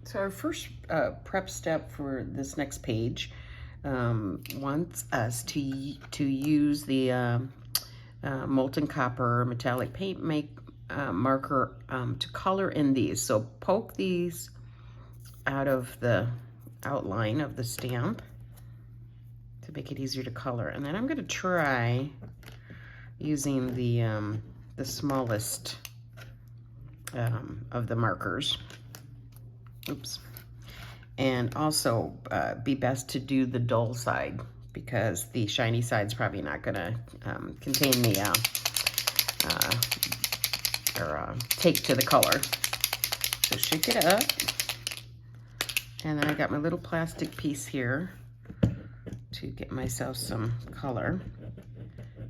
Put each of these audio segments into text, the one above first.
So our first prep step for this next page wants us to use the molten copper metallic paint marker to color in these. So poke these out of the outline of the stamp to make it easier to color. And then I'm going to try using the smallest of the markers. Oops. And also be best to do the dull side because the shiny side's probably not going to contain the take to the color. So shake it up. And then I got my little plastic piece here to get myself some color.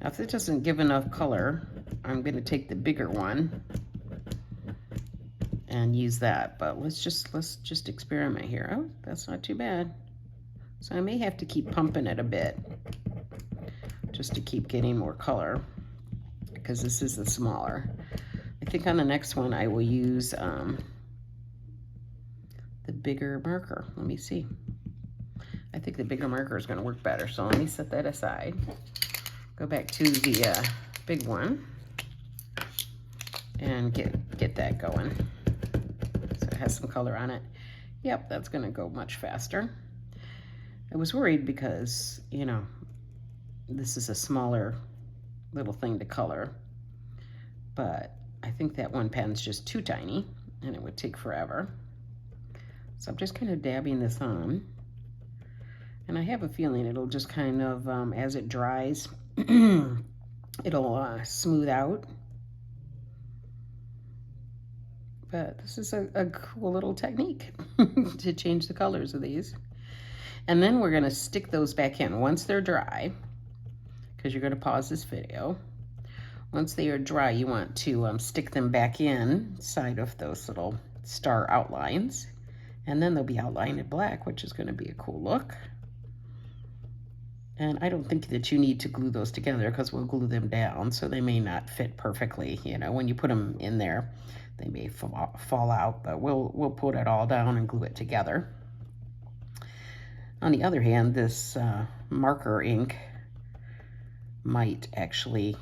Now if it doesn't give enough color, I'm going to take the bigger one and use that, but let's just experiment here. Oh, that's not too bad. So I may have to keep pumping it a bit just to keep getting more color because this is the smaller. I think on the next one I will use the bigger marker. Let me see. I think the bigger marker is going to work better, so let me set that aside. Go back to the big one and get that going. Has some color on it. Yep, that's gonna go much faster. I was worried because, you know, this is a smaller little thing to color, but I think that one pen's just too tiny and it would take forever. So I'm just kind of dabbing this on, and I have a feeling it'll just kind of, as it dries, it'll smooth out. But this is a cool little technique to change the colors of these. And then we're gonna stick those back in once they're dry, because you're gonna pause this video. Once they are dry, you want to stick them back in side of those little star outlines. And then they'll be outlined in black, which is gonna be a cool look. And I don't think that you need to glue those together because we'll glue them down, so they may not fit perfectly. You know, when you put them in there, they may fall out, but we'll put it all down and glue it together. On the other hand, this marker ink might actually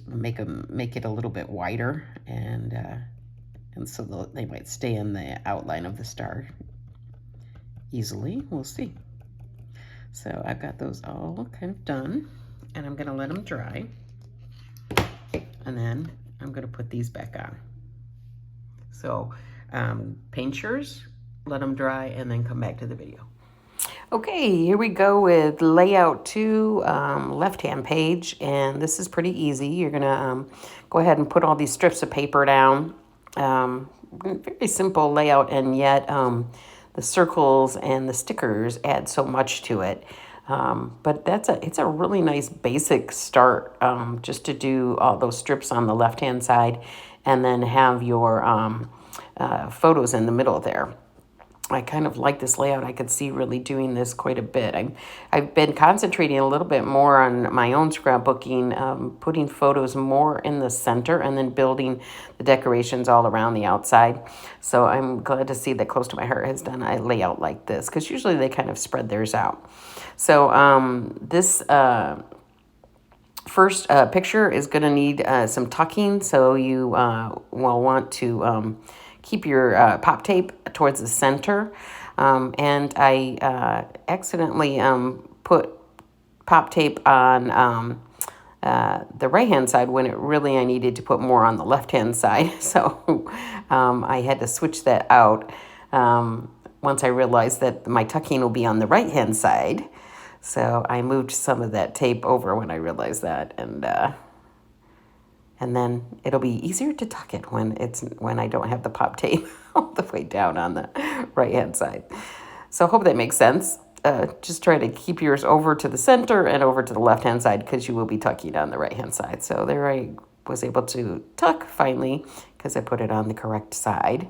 make it a little bit wider, and so they might stay in the outline of the star easily. We'll see. So I've got those all kind of done, and I'm gonna let them dry, and then I'm gonna put these back on. So paint yours, let them dry, and then come back to the video. Okay, here we go with layout 2, left-hand page, and this is pretty easy. You're gonna go ahead and put all these strips of paper down. Very simple layout, and yet the circles and the stickers add so much to it. But it's a really nice basic start, just to do all those strips on the left-hand side and then have your photos in the middle there. I kind of like this layout. I could see really doing this quite a bit. I've been concentrating a little bit more on my own scrapbooking, putting photos more in the center and then building the decorations all around the outside. So I'm glad to see that Close to My Heart has done a layout like this, because usually they kind of spread theirs out. So this first picture is going to need some tucking. So you will want to keep your pop tape towards the center. And I accidentally put pop tape on the right-hand side when it really I needed to put more on the left-hand side. So I had to switch that out once I realized that my tucking will be on the right-hand side. So I moved some of that tape over when I realized that, and then it'll be easier to tuck it when I don't have the pop tape all the way down on the right-hand side. So I hope that makes sense. Just try to keep yours over to the center and over to the left-hand side, because you will be tucking on the right-hand side. So there I was able to tuck finally, because I put it on the correct side.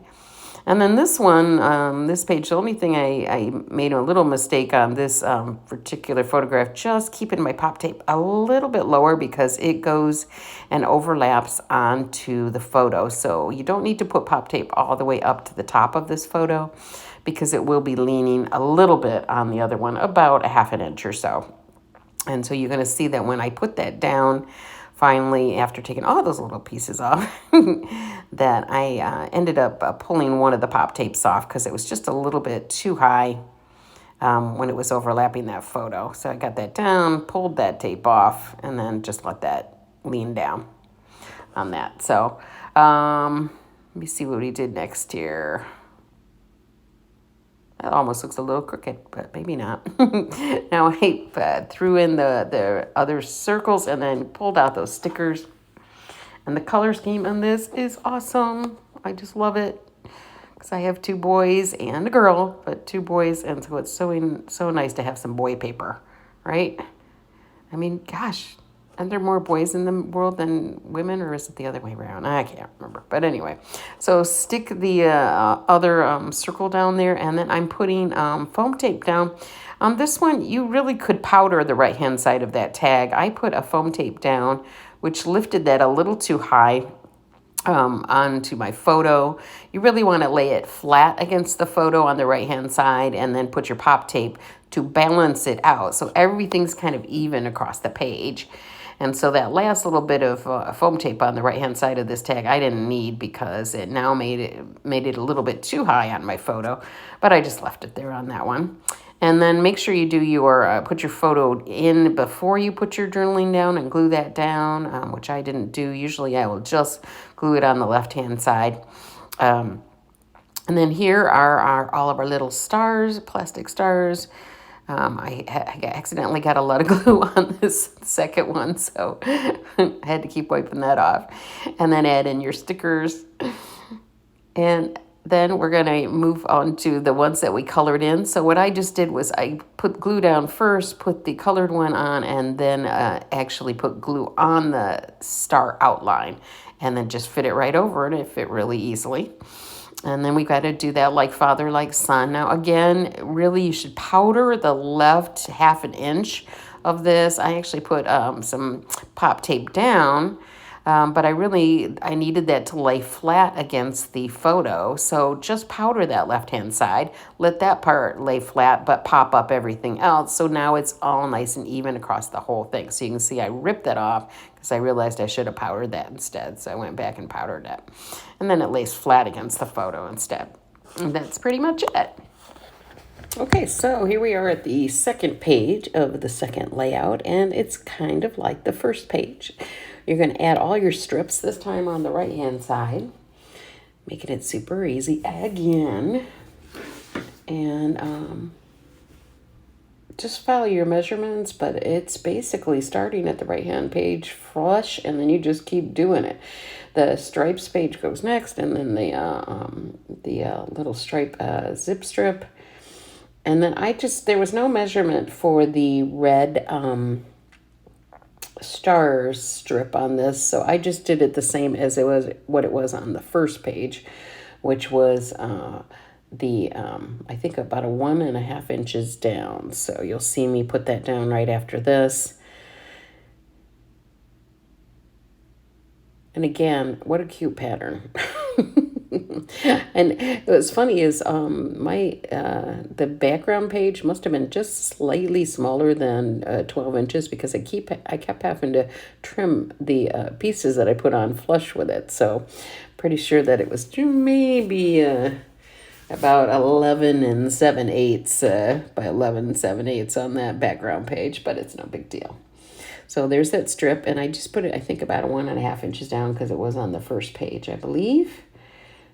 And then this one, this page, the only thing I made a little mistake on this particular photograph, just keeping my pop tape a little bit lower because it goes and overlaps onto the photo. So you don't need to put pop tape all the way up to the top of this photo because it will be leaning a little bit on the other one, about a half an inch or so. And so you're going to see that when I put that down, finally, after taking all those little pieces off, that I ended up pulling one of the pop tapes off because it was just a little bit too high when it was overlapping that photo. So I got that down, pulled that tape off, and then just let that lean down on that. So let me see what we did next here. That almost looks a little crooked, but maybe not. Now I threw in the other circles and then pulled out those stickers. And the color scheme on this is awesome. I just love it because I have 2 boys and a girl, but 2 boys. And so it's so nice to have some boy paper, right? I mean, gosh, are there more boys in the world than women, or is it the other way around? I can't remember. But anyway, so stick the other circle down there, and then I'm putting foam tape down. On this one, you really could powder the right-hand side of that tag. I put a foam tape down, which lifted that a little too high onto my photo. You really want to lay it flat against the photo on the right-hand side and then put your pop tape to balance it out. So everything's kind of even across the page. And so that last little bit of foam tape on the right-hand side of this tag, I didn't need because it now made it a little bit too high on my photo, but I just left it there on that one. And then make sure you do your put your photo in before you put your journaling down and glue that down, which I didn't do. Usually I will just glue it on the left-hand side. And then here are all of our little stars, plastic stars. I accidentally got a lot of glue on this second one, so I had to keep wiping that off. And then add in your stickers. And then we're going to move on to the ones that we colored in. So what I just did was I put glue down first, put the colored one on, and then actually put glue on the star outline. And then just fit it right over it. It fit really easily. And then we got to do that like father, like son. Now, again, really you should powder the left half an inch of this. I actually put some pop tape down, but I needed that to lay flat against the photo. So just powder that left-hand side. Let that part lay flat, but pop up everything else. So now it's all nice and even across the whole thing. So you can see I ripped that off because I realized I should have powdered that instead. So I went back and powdered that. And then it lays flat against the photo instead. And that's pretty much it. Okay, so here we are at the second page of the second layout, and it's kind of like the first page. You're going to add all your strips, this time on the right-hand side, making it super easy again. And just follow your measurements, but it's basically starting at the right-hand page flush, and then you just keep doing it. The stripes page goes next, and then the little stripe zip strip. And then there was no measurement for the red stars strip on this, so I just did it the same as what it was on the first page, which was I think about 1.5 inches down. So you'll see me put that down right after this. And again, what a cute pattern. And what's funny is the background page must have been just slightly smaller than 12 inches because I kept having to trim the pieces that I put on flush with it. So pretty sure that it was maybe about 11 7/8 by 11 7/8 on that background page, but it's no big deal. So there's that strip, and I just put it, I think, about 1.5 inches down because it was on the first page, I believe.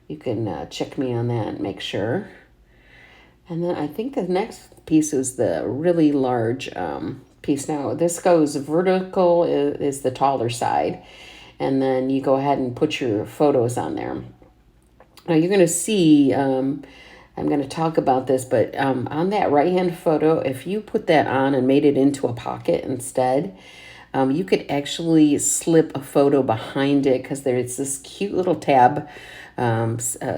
You can check me on that and make sure. And then I think the next piece is the really large piece. Now, this goes vertical is the taller side, and then you go ahead and put your photos on there. Now, you're going to see, I'm going to talk about this, but on that right-hand photo, if you put that on and made it into a pocket instead, you could actually slip a photo behind it because there's this cute little tab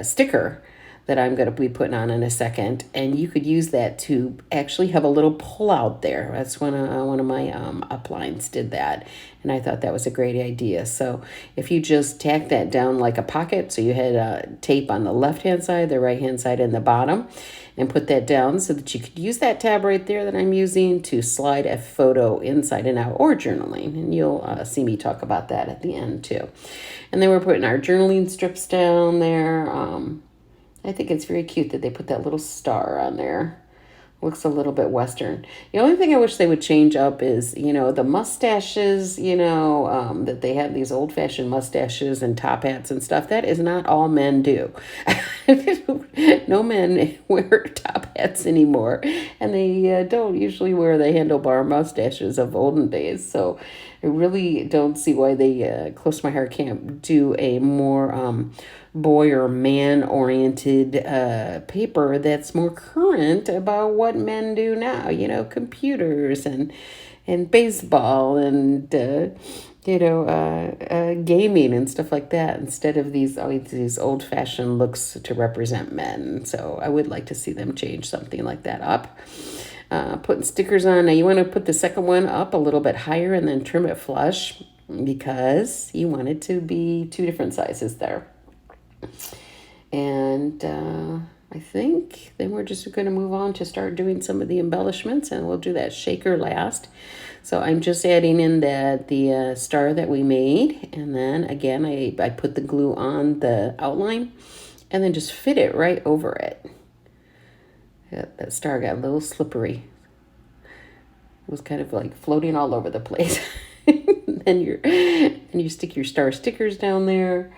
sticker that I'm going to be putting on in a second. And you could use that to actually have a little pull out there. That's when one of my uplines did that. And I thought that was a great idea. So if you just tack that down like a pocket, so you had tape on the left-hand side, the right-hand side, and the bottom, and put that down so that you could use that tab right there that I'm using to slide a photo inside and out, or journaling. And you'll see me talk about that at the end too. And then we're putting our journaling strips down there. I think it's very cute that they put that little star on there. Looks a little bit Western. The only thing I wish they would change up is, you know, the mustaches, you know, that they have these old-fashioned mustaches and top hats and stuff. That is not all men do. No men wear top hats anymore. And they don't usually wear the handlebar mustaches of olden days. So I really don't see why they, close to my heart, can't do a more boy or man-oriented paper that's more current about what men do now. You know, computers and baseball and gaming and stuff like that, instead of these old-fashioned looks to represent men. So I would like to see them change something like that up. Putting stickers on. Now you want to put the second one up a little bit higher and then trim it flush, because you want it to be two different sizes there. And I think then we're just going to move on to start doing some of the embellishments, and we'll do that shaker last. So I'm just adding in the star that we made, and then again I put the glue on the outline and then just fit it right over it. Yeah, that star got a little slippery. It was kind of like floating all over the place. And you stick your star stickers down there,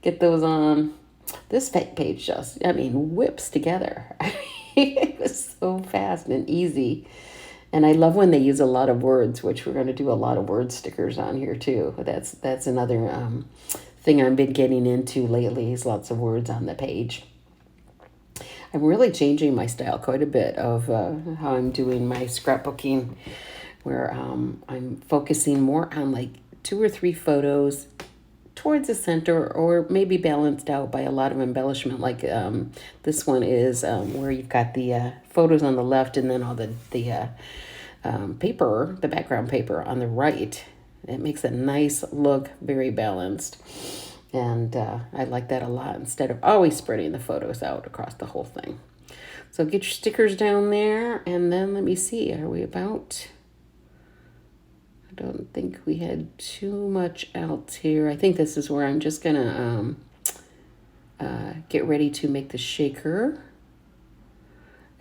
get those on. This page just, whips together. It was so fast and easy. And I love when they use a lot of words, which we're going to do a lot of word stickers on here too. That's another thing I've been getting into lately, is lots of words on the page. I'm really changing my style quite a bit of how I'm doing my scrapbooking, where I'm focusing more on like 2 or 3 photos towards the center, or maybe balanced out by a lot of embellishment. Like this one is where you've got the photos on the left, and then all the paper, the background paper on the right. It makes a nice look, very balanced. And I like that a lot, instead of always spreading the photos out across the whole thing. So get your stickers down there, and then let me see, are we about... I don't think we had too much else here. I think this is where I'm just gonna get ready to make the shaker.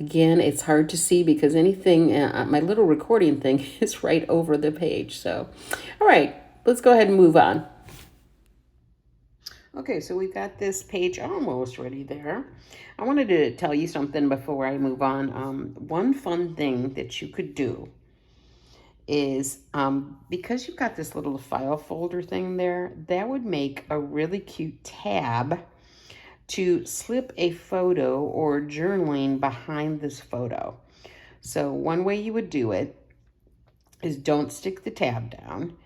Again, it's hard to see because anything, my little recording thing is right over the page. So, all right, let's go ahead and move on. Okay, so we've got this page almost ready there. I wanted to tell you something before I move on. One fun thing that you could do is, because you've got this little file folder thing there, that would make a really cute tab to slip a photo or journaling behind this photo. So one way you would do it is, don't stick the tab down.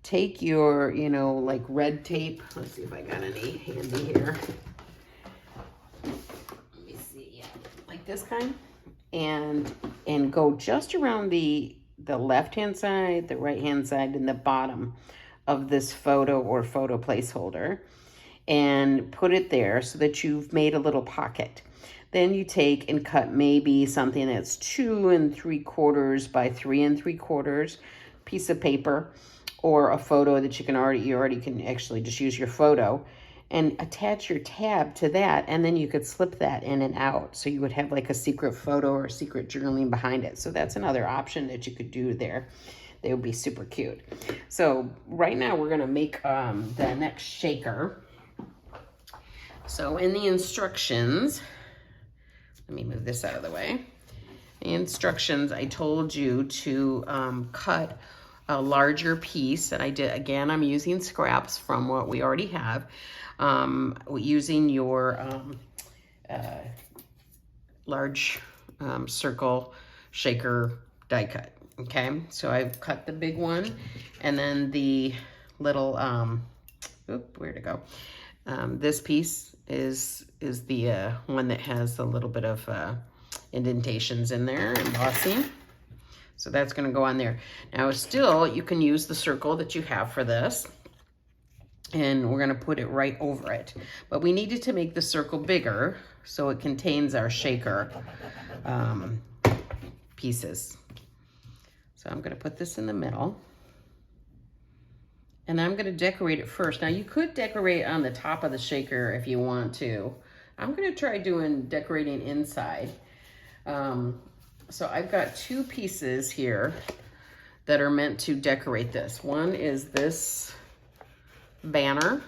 Take your, like red tape. Let's see if I got any handy here. Let me see, yeah, like this kind. And go just around the left-hand side, the right-hand side, and the bottom of this photo or photo placeholder, and put it there so that you've made a little pocket. Then you take and cut maybe something that's 2 3/4 by 3 3/4 piece of paper, or a photo that you already can actually just use your photo and attach your tab to that, and then you could slip that in and out. So you would have like a secret photo or secret journaling behind it. So that's another option that you could do there. They would be super cute. So right now we're gonna make the next shaker. So in the instructions, let me move this out of the way. The instructions, I told you to cut a larger piece, and I did. Again, I'm using scraps from what we already have, using your large circle shaker die cut. Okay, so I've cut the big one, and then the little where'd it go? This piece is the one that has a little bit of indentations in there, embossing. So that's going to go on there. Now still, you can use the circle that you have for this, and we're going to put it right over it. But we needed to make the circle bigger so it contains our shaker pieces. So I'm going to put this in the middle. And I'm going to decorate it first. Now you could decorate on the top of the shaker if you want to. I'm going to try decorating inside. So I've got two pieces here that are meant to decorate this. One is this banner.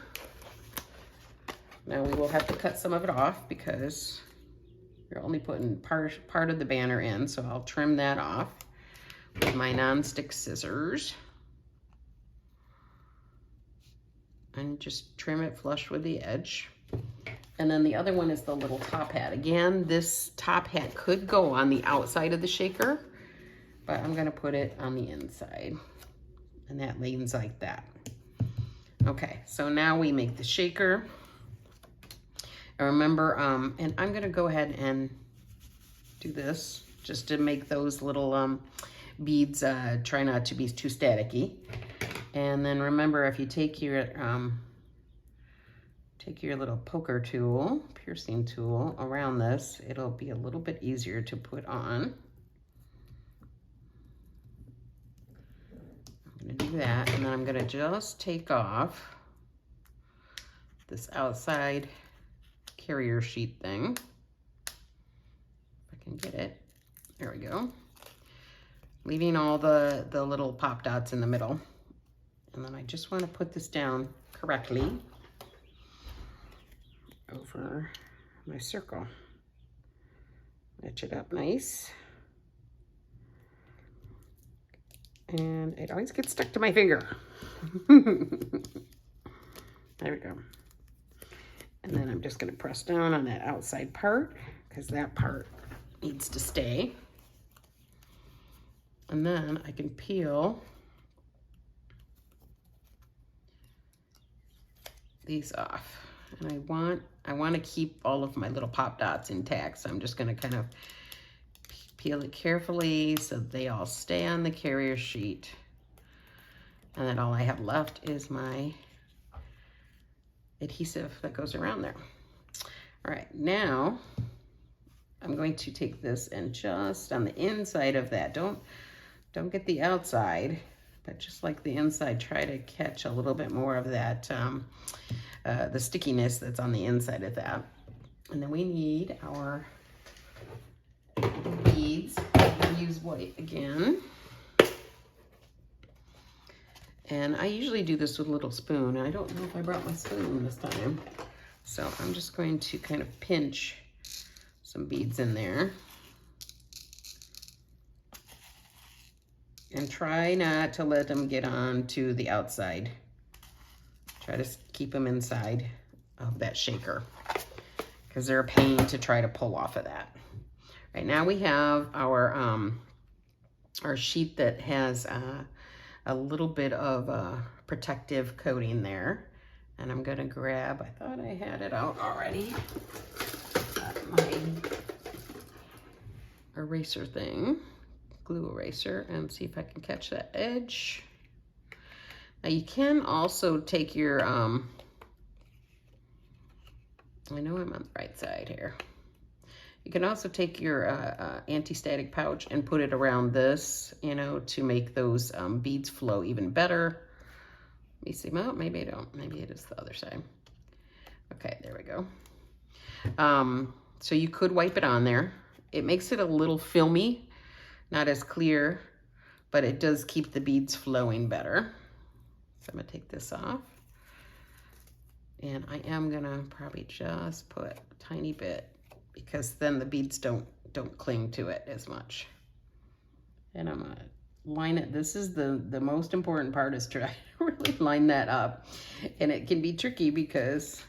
Now we will have to cut some of it off because you're only putting part of the banner in. So I'll trim that off with my non-stick scissors. And just trim it flush with the edge. And then the other one is the little top hat. Again, this top hat could go on the outside of the shaker, but I'm gonna put it on the inside. And that leans like that. Okay, so now we make the shaker. And remember, and I'm gonna go ahead and do this just to make those little beads, try not to be too staticky. And then remember, if you take your little poker tool, piercing tool around this, it'll be a little bit easier to put on. I'm gonna do that, and then I'm gonna just take off this outside carrier sheet thing. If I can get it, there we go. Leaving all the little pop dots in the middle. And then I just want to put this down correctly over my circle. Match it up nice. And it always gets stuck to my finger. There we go. And then I'm just going to press down on that outside part because that part needs to stay. And then I can peel these off, and I want to keep all of my little pop dots intact, so I'm just going to kind of peel it carefully so they all stay on the carrier sheet, and then all I have left is my adhesive that goes around there. All right, now I'm going to take this and just on the inside of that, don't get the outside, but just like the inside, try to catch a little bit more of that, the stickiness that's on the inside of that. And then we need our beads. We'll use white again. And I usually do this with a little spoon. I don't know if I brought my spoon this time. So I'm just going to kind of pinch some beads in there. And try not to let them get on to the outside. Try to keep them inside of that shaker because they're a pain to try to pull off of that. Right now we have our sheet that has a little bit of protective coating there. And I'm gonna grab, I thought I had it out already, my eraser thing. Glue eraser and see if I can catch that edge. Now you can also take your, I know I'm on the right side here. You can also take your anti-static pouch and put it around this, you know, to make those beads flow even better. Let me see, well, maybe I don't, maybe it is the other side. Okay, there we go. So you could wipe it on there. It makes it a little filmy. Not as clear, but it does keep the beads flowing better. So I'm gonna take this off. And I am gonna probably just put a tiny bit because then the beads don't cling to it as much. And I'm gonna line it. This is the most important part, is try to really line that up. And it can be tricky because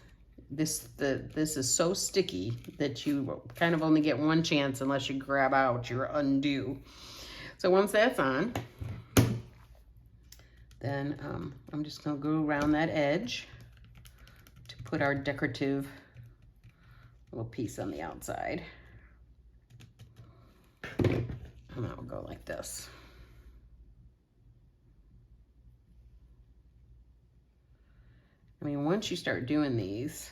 this is so sticky that you kind of only get one chance unless you grab out your undo. So once that's on, then I'm just gonna go around that edge to put our decorative little piece on the outside. And that will go like this. I mean, once you start doing these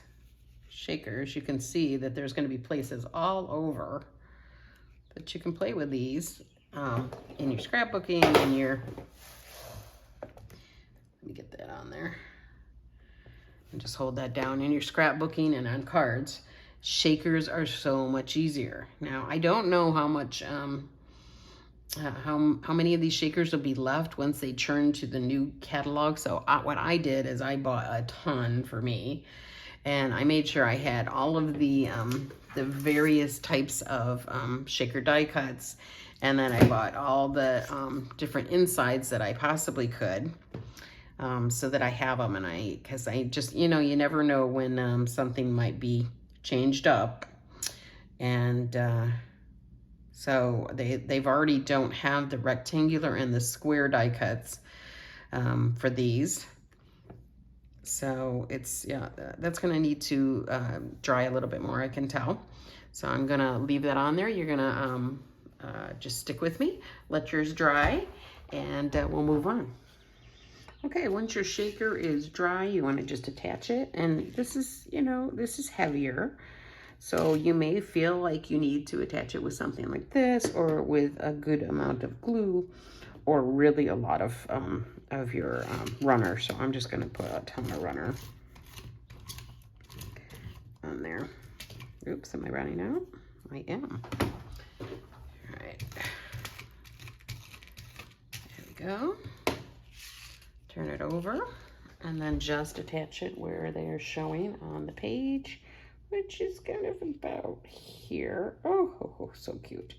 shakers, you can see that there's going to be places all over that you can play with these in your scrapbooking, in your, let me get that on there, and just hold that down in your scrapbooking and on cards. Shakers are so much easier. Now, I don't know how much, how many of these shakers will be left once they churn to the new catalog. So what I did is I bought a ton for me, and I made sure I had all of the various types of shaker die cuts, and then I bought all the different insides that I possibly could, so that I have them. And because I just, you know, you never know when something might be changed up, and so they've already don't have the rectangular and the square die cuts for these. So it's, yeah, that's gonna need to dry a little bit more, I can tell. So I'm gonna leave that on there. You're gonna just stick with me, let yours dry, and we'll move on. Okay, once your shaker is dry, you wanna just attach it. And this is, you know, this is heavier. So you may feel like you need to attach it with something like this, or with a good amount of glue, or really a lot of your runner. So I'm just gonna put a ton of runner on there. Oops, am I running out? I am. All right, there we go. Turn it over, and then just attach it where they are showing on the page, which is kind of about here. Oh, so cute.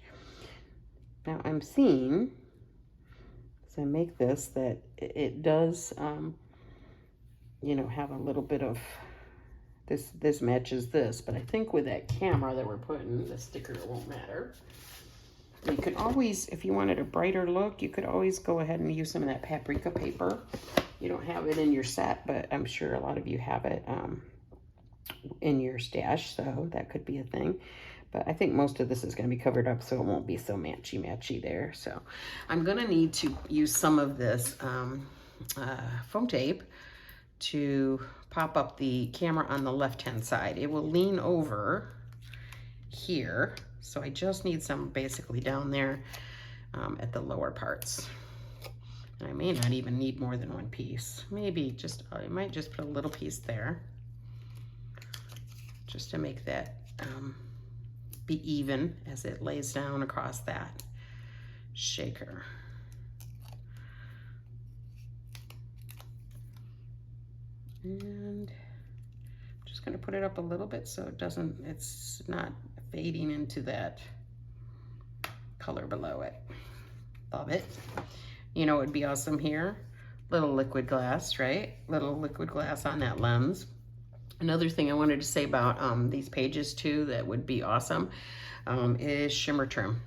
Now I'm seeing, as I make this, that it does, you know, have a little bit of, this matches this, but I think with that camera that we're putting, the sticker won't matter. You could always, if you wanted a brighter look, you could always go ahead and use some of that paprika paper. You don't have it in your set, but I'm sure a lot of you have it in your stash, so that could be a thing. But I think most of this is going to be covered up, so it won't be so matchy there. So I'm going to need to use some of this foam tape to pop up the camera on the left-hand side. It will lean over here, so I just need some basically down there at the lower parts. And I may not even need more than one piece. Maybe just, I might just put a little piece there, just to make that be even as it lays down across that shaker. And I'm just gonna put it up a little bit so it doesn't, it's not fading into that color below it. Love it. You know, it'd be awesome here, little liquid glass, right? Little liquid glass on that lens. Another thing I wanted to say about these pages too that would be awesome is shimmer trim.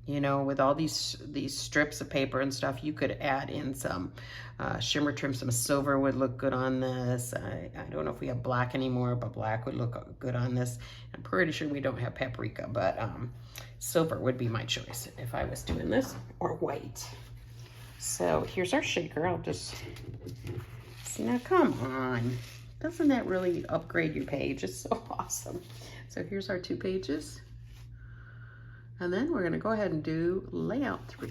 You know, with all these strips of paper and stuff, you could add in some shimmer trim. Some silver would look good on this. I don't know if we have black anymore, but black would look good on this. I'm pretty sure we don't have paprika, but silver would be my choice if I was doing this, or white. So here's our shaker. I'll just see, now come on. Doesn't that really upgrade your page? It's so awesome. So here's our 2 pages. And then we're gonna go ahead and do layout 3.